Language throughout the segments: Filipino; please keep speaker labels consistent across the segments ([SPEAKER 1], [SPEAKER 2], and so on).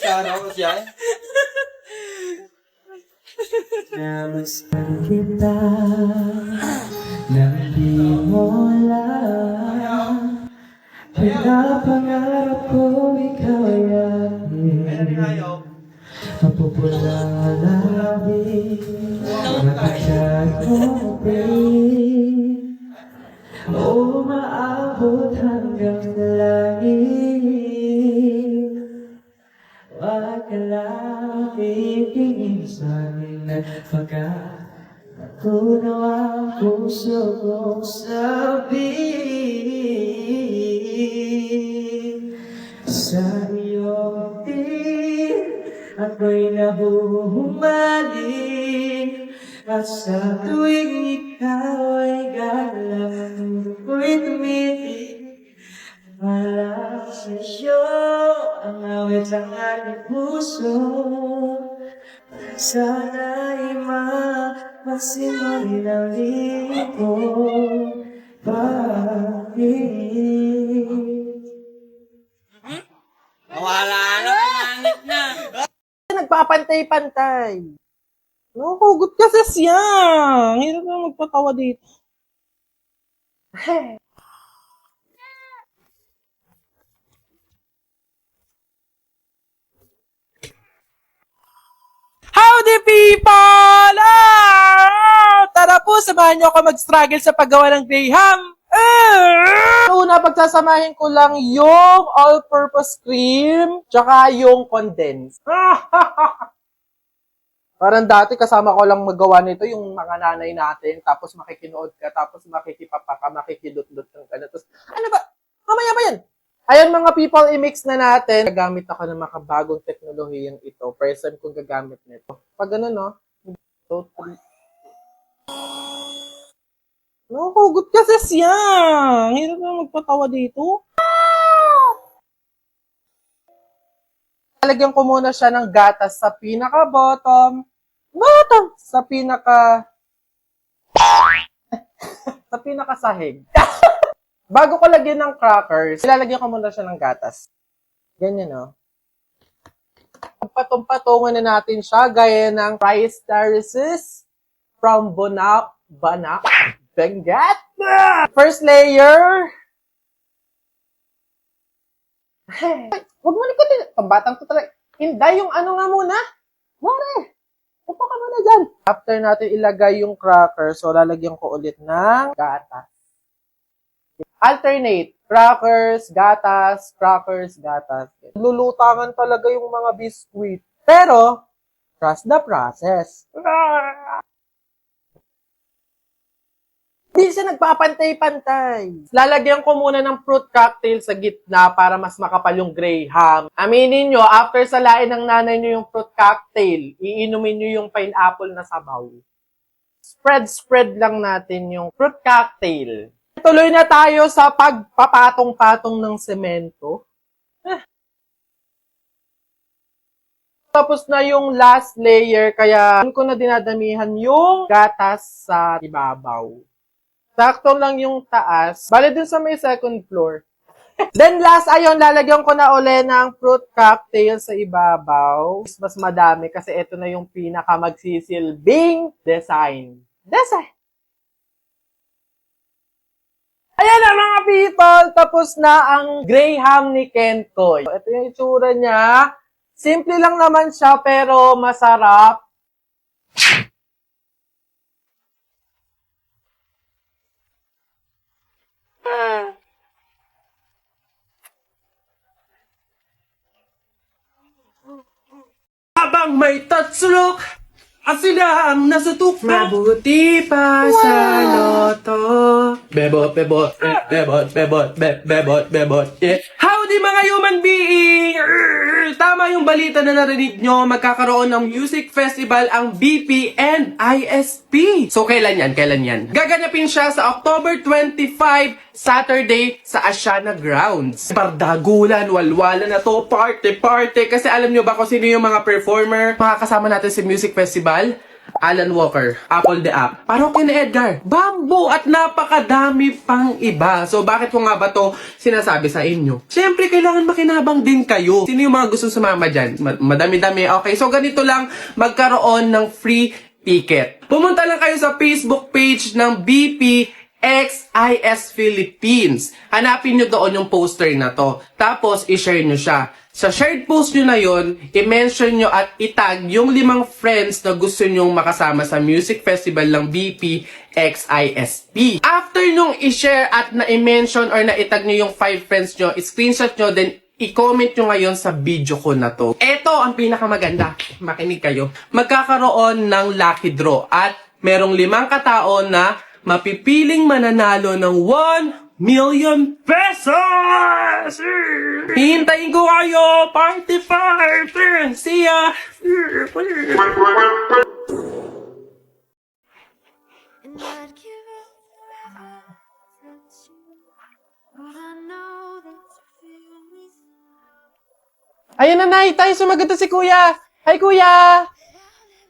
[SPEAKER 1] Karaw ko siya.
[SPEAKER 2] Namastan kita nang di mo alam. Pinapangarap ko ikaw ay akin. Mapupula labi, mapagkat mo babe. O maabot hanggang sa langit. Wag ka lang itingin sa akin at pagkatunaw ang puso kong sabihin. Sa iyong tingin ako'y nahuhumaling, at sa tuwing ikaw ay galang ako'y tumitig. Para sa'yo ang awit ng aking puso. Sana'y mapasin mo rin ang libong pag-ibig.
[SPEAKER 1] Wala na, pangit na.
[SPEAKER 3] Nagpapantay-pantay. Nakukugot kasi siya. Ang hirap na magpatawa dito. Howdy people! Tara po, samahan niyo ako mag-struggle sa paggawa ng Graham. Una, pagsasamahin ko lang yung all-purpose cream tsaka yung condensed. Parang dati kasama ko lang magawa nito yung mga nanay natin, tapos makikinood ka, tapos makikipapa ka, makikidot-dot ka na. Tapos, ano ba? Mamaya ba yan? Ayan mga people, i-mix na natin. Gagamit ako ng makabagong teknolohiyang ito. First time kong gagamit nito. Pag ano, no? 2, 3. Nakukugot kasi siya. Ang hirap na magpatawa dito. Lalagyan ko muna siya ng gatas sa pinaka-bottom. Sa sa pinaka-sahig. Bago ko lagyan ng crackers, ilalagyan ko muna siya ng gatas. Ganyan, no? Patong-patungan na natin siya, gaya ng rice terraces from Banak, Benguet. First layer. Huwag mo likutin. Pambatang to talaga. Hindi, yung ano nga muna. Mare, upo ka muna dyan. After natin ilagay yung crackers, so lalagyan ko ulit ng gatas. Alternate. Crackers, gatas, crackers, gatas. Lulutangan talaga yung mga biscuit. Pero, trust the process. Hindi siya nagpapantay-pantay. Lalagyan ko muna ng fruit cocktail sa gitna para mas makapal yung Graham. Aminin nyo, after salain ng nanay nyo yung fruit cocktail, iinumin nyo yung pineapple na sabaw. Spread lang natin yung fruit cocktail. Tuloy na tayo sa pagpapatong-patong ng semento. Tapos na yung last layer, kaya ko na dinadamihan yung gatas sa ibabaw. Sakto lang yung taas. Bale dun sa may second floor. Then last, ayun, lalagyan ko na uli ng fruit cocktail sa ibabaw. Mas madami kasi ito na yung pinaka magsisilbing design. Ayan na mga people, tapos na ang Graham ni Kentoy. Ito yung itsura niya. Simple lang naman siya pero masarap. Habang may tatsulok, asila ang nasa tukma. Mabuti pa sa loto. Bebot, yeah. Howdy mga human being! Tama yung balita na narinig nyo, magkakaroon ng music festival ang BP and ISP. So, kailan yan? Gaganapin siya sa October 25, Saturday, sa Asiana Grounds. Pardagulan, walwalan na to, party. Kasi alam nyo ba kung sino yung mga performer makakasama natin sa music festival? Alan Walker, Apple the App, Parokya ni Edgar, Bamboo, at napakadami pang iba. So bakit ko nga ba to sinasabi sa inyo? Siyempre, kailangan makinabang din kayo. Sino yung mga gustong sumama dyan? Madami-dami. Okay, so ganito lang, magkaroon ng free ticket. Pumunta lang kayo sa Facebook page ng BPXIS Philippines. Hanapin nyo doon yung poster na to. Tapos, i-share nyo siya. Sa shared post nyo na yon, i-mention nyo at itag yung 5 friends na gusto nyong makasama sa music festival ng BPXISP. After nyong i-share at na-mention or na-itag nyo yung 5 friends nyo, i-screenshot nyo, then i-comment nyo ngayon sa video ko na to. Ito ang pinakamaganda. Makinig kayo. Magkakaroon ng lucky draw at merong 5 katao na mapipiling mananalo ng 1 million pesos! Hihintayin ko kayo! Party part! See ya!
[SPEAKER 4] And I'd give it forever to you. But I know that you feel me.
[SPEAKER 3] Ayan na, Nay! Tayo sumagot na si Kuya! Hi, Kuya!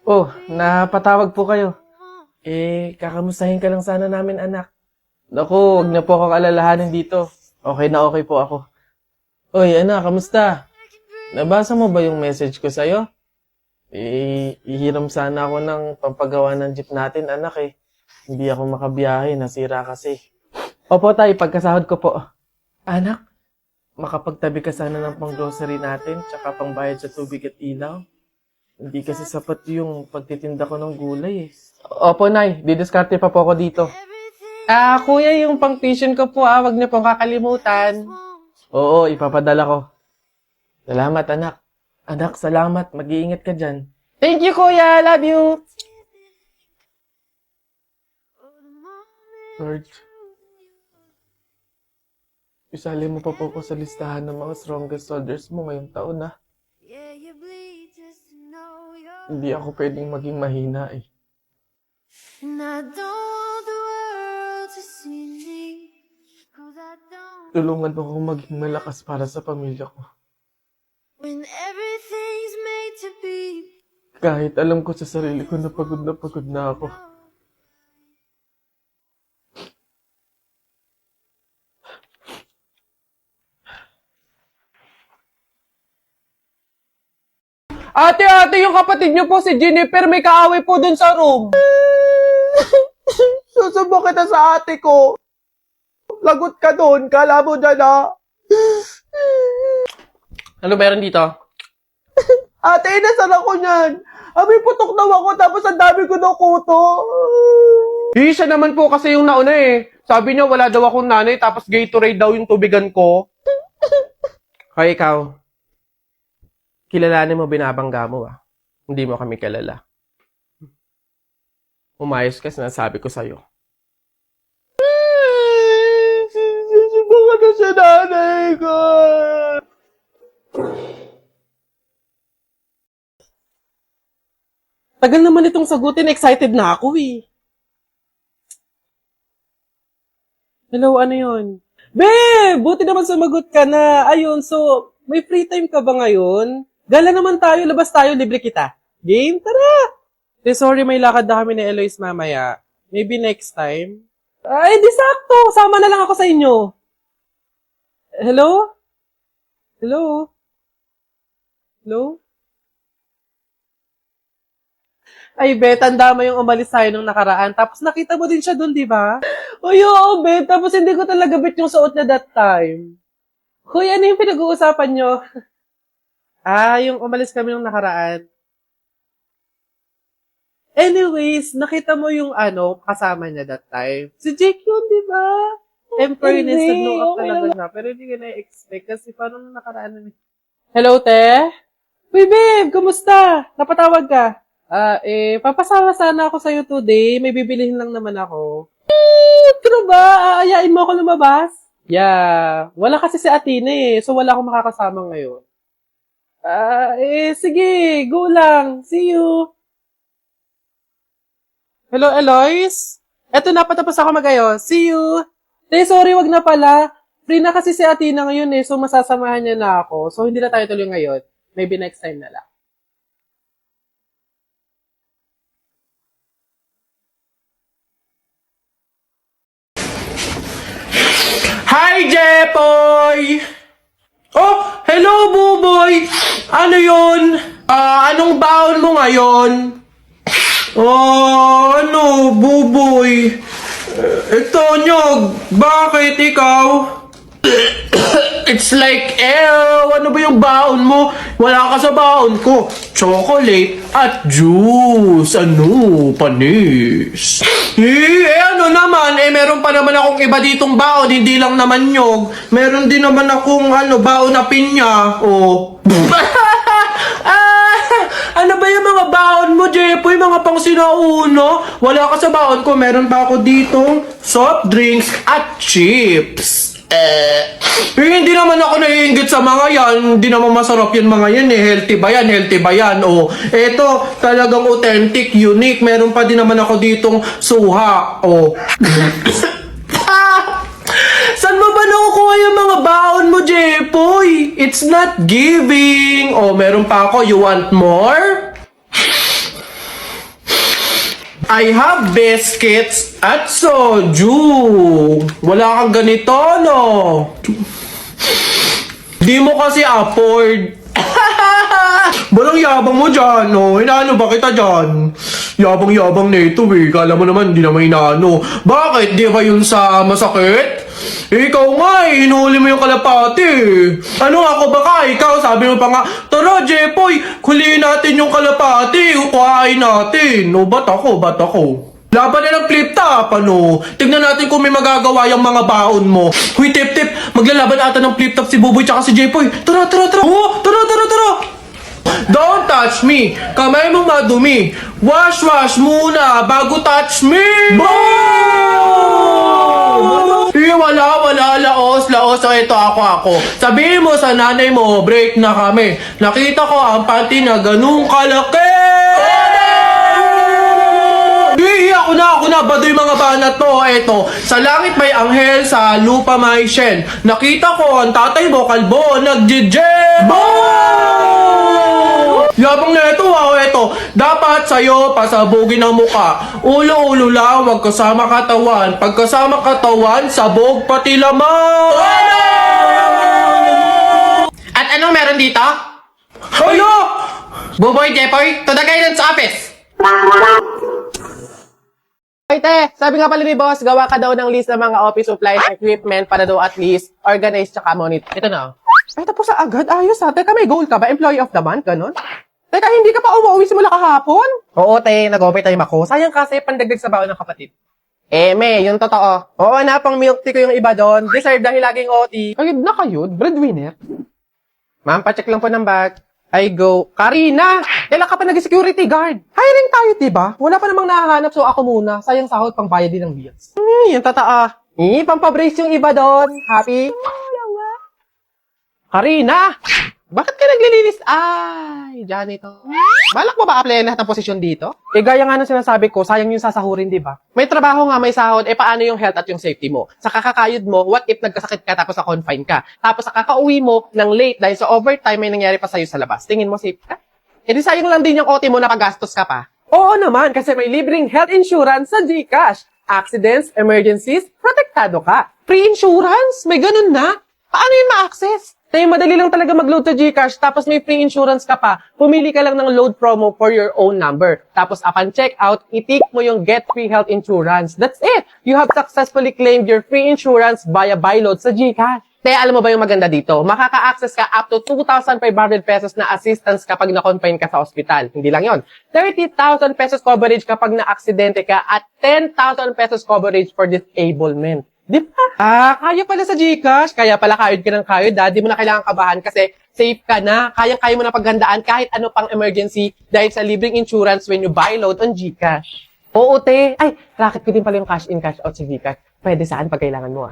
[SPEAKER 3] Oh, napatawag po kayo. Kakamustahin ka lang sana namin, anak. Naku, huwag na po akong alalahanin dito. Okay na okay po ako. Oy, anak, kamusta? Nabasa mo ba yung message ko sa'yo? Ihiram sana ako ng pampagawa ng jeep natin, anak eh. Hindi ako makabiyahe, nasira kasi. Opo, tay, pagkasahod ko po. Anak, makapagtabi ka sana ng pang-grocery natin, tsaka pangbayad sa tubig at ilaw. Hindi kasi sapat yung pagtitinda ko ng gulay eh. Opo, Nay, didiskarte pa po ako dito. Kuya, yung pang-tuition ko po, wag niyo pong kakalimutan. Oo, ipapadala ko. Salamat, anak. Anak, salamat. Mag-iingat ka dyan. Thank you, Kuya. Love you. Lord, isali mo pa po ko sa listahan ng mga strongest soldiers mo ngayong taon, ha?
[SPEAKER 4] Yeah, you bleed just to know you're.
[SPEAKER 3] Hindi ako pwedeng maging mahina, eh.
[SPEAKER 4] And I don't want the world to see me. 'Cause I don't.
[SPEAKER 3] Tulungan mo akong maging malakas para sa pamilya ko.
[SPEAKER 4] When everything's made to be.
[SPEAKER 3] Kahit alam ko sa sarili ko na pagod na ako. Ate, yung kapatid niyo po si Jennifer, may kaaway po dun sa room. Susubo kita sa ate ko. Lagot ka dun, kala mo dyan ha. Ano meron dito? Ate, nasaan ako niyan? May putok daw ako tapos ang dami ko daw kuto. Siya naman po kasi yung nauna eh. Sabi niya wala daw akong nanay tapos Gatorade daw yung tubigan ko. Kaya ikaw, kilalanin mo binabangga mo ah. Hindi mo kami kilala. Umayos ka, sinasabi ko sa'yo. Susubukan na sa nanay ko. Tagal naman itong sagutin, excited na ako eh. Hello, ano yun? Babe! Buti naman sumagot ka na. Ayun, so, may free time ka ba ngayon? Gala naman tayo, labas tayo, libre kita. Game? Tara! Sorry, may lakad na kami ni Eloise mamaya. Maybe next time. Ay, di sakto. Sama na lang ako sa inyo. Hello? Hello? Hello? Ay, Bet, tanda mo yung umalis tayo nung nakaraan. Tapos nakita mo din siya dun, di ba? Uy, oo, Bet. Tapos hindi ko talaga bet yung suot na that time. Hoy, ano yung pinag-uusapan nyo? Yung umalis kami nung nakaraan. Anyways, nakita mo yung kasama niya that time. Si Jake yun, di ba? Fairness, nag-blow up talaga siya. Pero hindi ko na-expect kasi paano nung nakaraan na. Hello, te? Uy, babe, kumusta? Napatawag ka? Papasama sana ako sa'yo today. May bibilihin lang naman ako. True ba? Aayain mo ako lumabas? Yeah. Wala kasi si Athena eh. So, wala akong makakasama ngayon. Sige. Go lang. See you. Hello, Eloise? Eto na, patapos ako mag-ayos. See you. Sorry, wag na pala. Free na kasi si Athena ngayon eh. So, masasamahan niya na ako. So, hindi na tayo tuloy ngayon. Maybe next time na lang. Hi, Jepoy! Oh, hello, Buboy! Ano yun? Anong baon mo ngayon? Ano, Buboy? Ito, Nyog, bakit ikaw? It's like, ano ba yung baon mo? Wala ka sa baon ko. Chocolate at juice. Ano, panis. Ano naman, meron pa naman akong iba ditong baon, hindi lang naman Nyog. Meron din naman akong, baon na pinya. Oh. Ano ba yung mga baon mo, Jepoy? Mga pang sinauna? Wala ka sa baon ko. Meron pa ako ditong soft drinks at chips. Hindi naman ako naiinggit sa mga yan. Hindi naman masarap yan mga yan eh. Healthy ba yan? Healthy ba yan? Oh, eto, talagang authentic, unique. Meron pa din naman ako ditong suha. Oh. Saan mo ba nakukuha yung mga baon mo, Jepoy? It's not giving. Oh, meron pa ako. You want more? I have biscuits at soju. Wala kang ganito, no? Di mo kasi afford. Walang yabang mo dyan, no? Inaano ba kita dyan? Yabang-yabang na ito, eh. Kala mo naman, di naman inaano. Bakit? Di ba yun sa masakit? Ikaw nga, hinuli mo yung kalapati. Ano ako baka? Ikaw, sabi mo pa nga, tara, Jepoy, huliin natin yung kalapati. Ukuhain natin. No, ba't ako? Laban na ng flip top, ano? Tignan natin kung may magagawa yung mga baon mo. Huy, tip, maglalaban ata ng flip top si Buboy tsaka si Jepoy. Tara. Oh, tara. Don't touch me. Kamay mo madumi. Wash muna bago touch me. Boom! Wala. Laos. So, ito ako. Sabihin mo sa nanay mo, break na kami. Nakita ko ang panty na ganung kalaki. Ako na, baduy mga banat to. Eto, sa langit may anghel, sa lupa may shen. Nakita ko ang tatay mo, kalbo, nagjijen. Yabang na ito, eto. Dapat sa'yo, pasabugin ang muka. Ulo lang, wag kasama katawan. Pagkasama katawan, sabog pati lamang. At anong meron dito? Hello! Buboy, Jepoy, to the guidance office. Ay, te, sabi nga pala ni boss, gawa ka daw ng list ng mga office supplies, equipment para daw at least organize tsaka monitor. Ito na. Ay, tapos sa agad. Ayos ha. Teka, may goal ka ba? Employee of the month? Ganon? Teka, hindi ka pa umuwi simula kahapon? Oo, te. Nag-overtime ako. Sayang kasi pandagdag sa baon ng kapatid. May, yung totoo. Oo na, pang milk tea ko yung iba doon. Deserve dahil laging OT. Ayun na kayo, breadwinner. Ma'am, pacheck lang po ng bag. I go. Karina! Kailan ka pa nag-security guard? Hiring tayo, diba? Wala pa namang nahahanap, so ako muna. Sayang sahod pang bayad din ng bills. Yung totoo. Pampabrace yung iba doon. Happy? Karina! Bakit ka naglilinis? Ay, janitor. Balak mo ba applyan lahat ng posisyon dito? Gaya nga ng sinasabi ko, sayang yung sasahurin, diba? May trabaho nga, may sahod, paano yung health at yung safety mo? Sa kakakayod mo, what if nagkasakit ka tapos na-confine ka? Tapos sa kakauwi mo ng late dahil sa overtime may nangyari pa sa'yo sa labas. Tingin mo safe ka? Di sayang lang din yung OT mo na paggastos ka pa. Oo naman, kasi may libreng health insurance sa GCash. Accidents, emergencies, protektado ka. Free insurance? May ganun na? Paano yung ma-access? Tayo, madali lang talaga mag-load sa GCash, tapos may free insurance ka pa. Pumili ka lang ng load promo for your own number. Tapos upon checkout, itik mo yung Get Free Health Insurance. That's it! You have successfully claimed your free insurance via buy load sa GCash. Kaya alam mo ba yung maganda dito? Makaka-access ka up to 2,500 pesos na assistance kapag na-confine ka sa ospital. Hindi lang yon. 30,000 pesos coverage kapag na-aksidente ka at 10,000 pesos coverage for disablement. Di ba? Kaya pala sa GCash. Kaya pala kayod ka ng kayod. Di mo na kailangan kabahan kasi safe ka na. Kaya mo na paghandaan kahit ano pang emergency dahil sa libreng insurance when you buy load on GCash. Oo, te. Ay, racket ko din pala yung cash in, cash out sa GCash. Pwede saan pag kailangan mo,